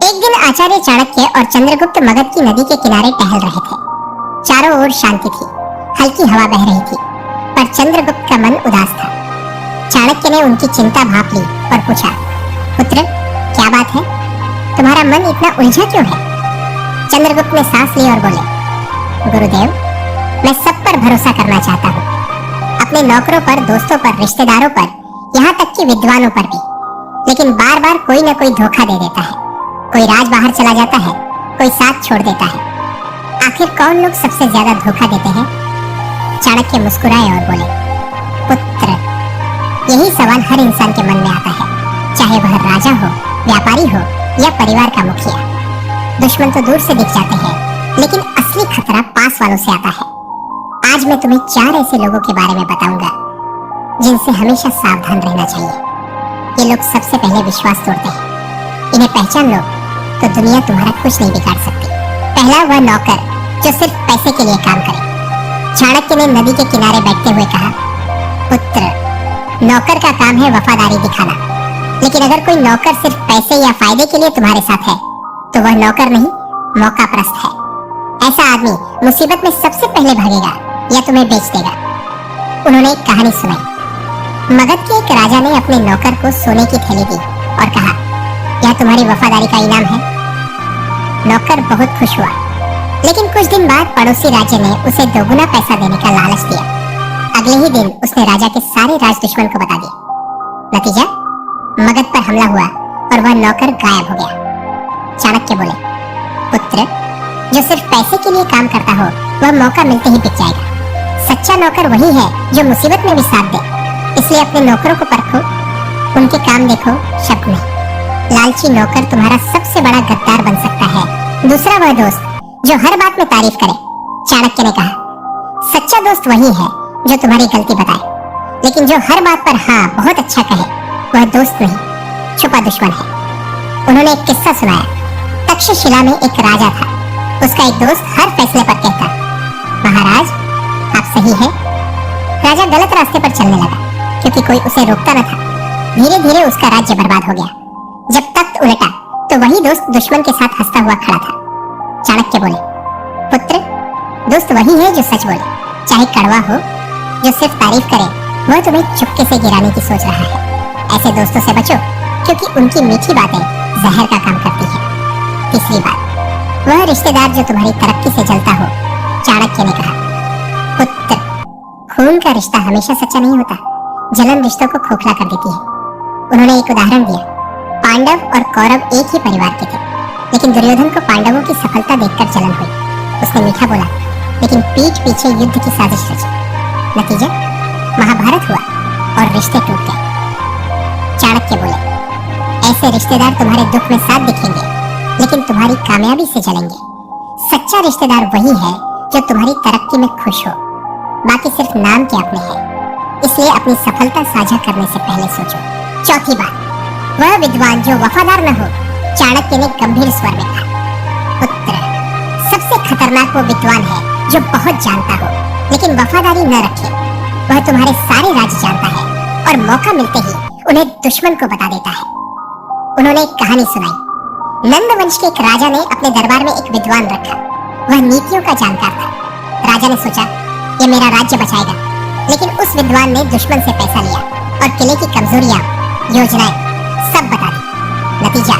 एक दिन आचार्य चाणक्य और चंद्रगुप्त मगध की नदी के किनारे टहल रहे थे। चारों ओर शांति थी, हल्की हवा बह रही थी, पर चंद्रगुप्त का मन उदास था। चाणक्य ने उनकी चिंता भांप ली और पूछा, पुत्र, क्या बात है? तुम्हारा मन इतना उलझा क्यों है? चंद्रगुप्त ने सांस ली और बोले, गुरुदेव, मैं सब पर भरोसा करना चाहता हूँ, अपने नौकरों पर, दोस्तों पर, रिश्तेदारों पर, यहाँ तक कि विद्वानों पर भी। लेकिन बार बार कोई न कोई धोखा दे देता है। कोई राज बाहर चला जाता है, कोई साथ छोड़ देता है। आखिर कौन लोग सबसे ज्यादा धोखा देते हैं? चाणक्य मुस्कुराए और बोले, पुत्र, यही सवाल हर इंसान के मन में आता है, चाहे वह राजा हो, व्यापारी हो या परिवार का मुखिया। दुश्मन तो दूर से दिख जाते हैं, लेकिन असली खतरा पास वालों से आता है। आज मैं तुम्हें 4 ऐसे लोगों के बारे में बताऊंगा जिनसे हमेशा सावधान रहना चाहिए। ये लोग सबसे पहले विश्वास तोड़ते हैं। इन्हें पहचान लो तो दुनिया तुम्हारा कुछ नहीं बिगाड़ सकती। पहला, वह नौकर जो सिर्फ पैसे के लिए काम करे। चाणक्य ने नदी के किनारे बैठते हुए कहा, पुत्र, नौकर का काम है वफादारी दिखाना, लेकिन अगर कोई नौकर सिर्फ पैसे या फायदे के लिए तुम्हारे साथ है तो वह नौकर नहीं, मौकाप्रस्त है। ऐसा आदमी मुसीबत में सबसे पहले भागेगा या तुम्हें बेच देगा। उन्होंने एक कहानी सुनाई। मगध के एक राजा ने अपने नौकर को सोने की थैली दी और कहा, यह तुम्हारी वफादारी का इनाम है। नौकर बहुत खुश हुआ, लेकिन कुछ दिन बाद पड़ोसी राज्य ने उसे दोगुना पैसा देने का लालच दिया। अगले ही दिन उसने राजा के सारे राज दुश्मन को बता दिया। नतीजा, मगध पर हमला हुआ और वह नौकर गायब हो गया। चाणक्य बोले, पुत्र, जो सिर्फ पैसे के लिए काम करता हो वह मौका मिलते ही बिक जाएगा। सच्चा नौकर वही है जो मुसीबत में भी साथ दे। इसलिए अपने नौकरों को परखो, उनके काम देखो, शब्द नहीं। लालची नौकर तुम्हारा सबसे बड़ा गद्दार बन सकता है। दूसरा, वह दोस्त जो हर बात में तारीफ करे। चाणक्य ने कहा, सच्चा दोस्त वही है जो तुम्हारी गलती बताए, लेकिन जो हर बात पर हाँ बहुत अच्छा कहे वह दोस्त नहीं, छुपा दुश्मन है। उन्होंने एक किस्सा सुनाया। तक्षशिला में एक राजा था। उसका एक दोस्त हर फैसले पर कहता, महाराज, आप सही है। राजा गलत रास्ते पर चलने लगा, क्योंकि कोई उसे रोकता न था। धीरे धीरे उसका राज्य बर्बाद हो गया। जब तख्त उलटा तो वही दोस्त दुश्मन के साथ हंसता हुआ खड़ा था। चाणक्य बोले, पुत्र, दोस्त वही है जो सच बोले, चाहे कड़वा हो। जो सिर्फ तारीफ करे वह तुम्हें चुपके से गिराने की सोच रहा है। ऐसे दोस्तों से बचो, क्योंकि उनकी मीठी बातें जहर का काम करती है। तीसरी बात, वह रिश्तेदार जो तुम्हारी तरक्की से जलता हो। चाणक्य ने कहा, पुत्र, खून का रिश्ता हमेशा सच्चा नहीं होता। जलन रिश्तों को खोखला कर देती है। उन्होंने एक उदाहरण दिया। पांडव और कौरव एक ही परिवार के थे, लेकिन दुर्योधन को पांडवों की सफलता देखकर जलन हुई। उसने मीठा बोला, लेकिन पीठ पीछे युद्ध की साजिश रची। नतीजा, महाभारत हुआ और रिश्ते टूट गए। चाणक्य बोले, ऐसे रिश्तेदार तुम्हारे दुख में साथ दिखेंगे, लेकिन तुम्हारी कामयाबी से जलेंगे। सच्चा रिश्तेदार वही है जो तुम्हारी तरक्की में खुश हो, बाकी सिर्फ नाम के अपने हैं। इसलिए अपनी सफलता साझा करने से पहले सोचो। चौथी बात, वह विद्वान जो वफादार न हो। चाणक्य ने गंभीर स्वर में कहा, पुत्र, सबसे खतरनाक वो विद्वान है जो बहुत जानता हो लेकिन वफादारी न रखे। वह तुम्हारे सारे राज जानता है और मौका मिलते ही उन्हें दुश्मन को बता देता है। उन्होंने एक कहानी सुनाई। नंद वंश के एक राजा ने अपने दरबार में एक विद्वान रखा। वह नीतियों का जानकार था। राजा ने सोचा, यह मेरा राज्य बचाएगा, लेकिन उस विद्वान ने दुश्मन से पैसा लिया और किले की कमजोरियां, योजनाएं सब बता दी। नतीजा,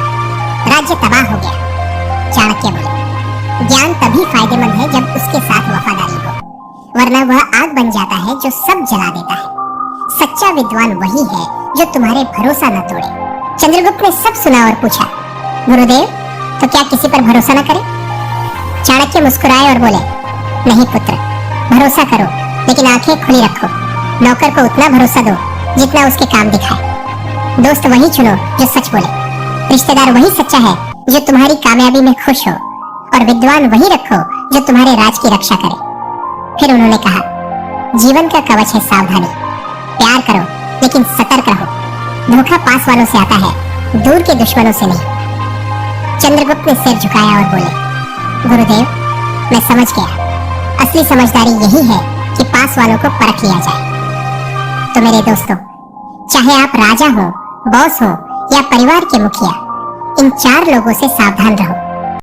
राज्य तबाह हो गया। चाणक्य बोले, ज्ञान तभी फायदेमंद है जब उसके साथ वफादारी हो, वरना वह आग बन जाता है जो सब जला देता है। सच्चा विद्वान वही है जो तुम्हारे भरोसा न तोड़े। चंद्रगुप्त ने सब सुना और पूछा, गुरुदेव, तो क्या किसी पर भरोसा न करें? चाणक्य मुस्कुराए और बोले, नहीं पुत्र, भरोसा करो, लेकिन आंखें खुली रखो। नौकर को उतना भरोसा दो जितना उसके काम दिखाए। दोस्त वही चुनो जो सच बोले। रिश्तेदार वही सच्चा है जो तुम्हारी कामयाबी में खुश हो, और विद्वान वही रखो जो तुम्हारे राज की रक्षा करे। फिर उन्होंने कहा, जीवन का कवच है सावधानी। प्यार करो लेकिन सतर्क रहो। धोखा पास वालों से आता है, दूर के दुश्मनों से नहीं। चंद्रगुप्त ने सिर झुकाया और बोले, गुरुदेव, मैं समझ गया। असली समझदारी यही है कि पास वालों को परख लिया जाए। तो मेरे दोस्तों, चाहे आप राजा हो, बॉस हो या परिवार के मुखिया, इन 4 लोगों से सावधान रहो।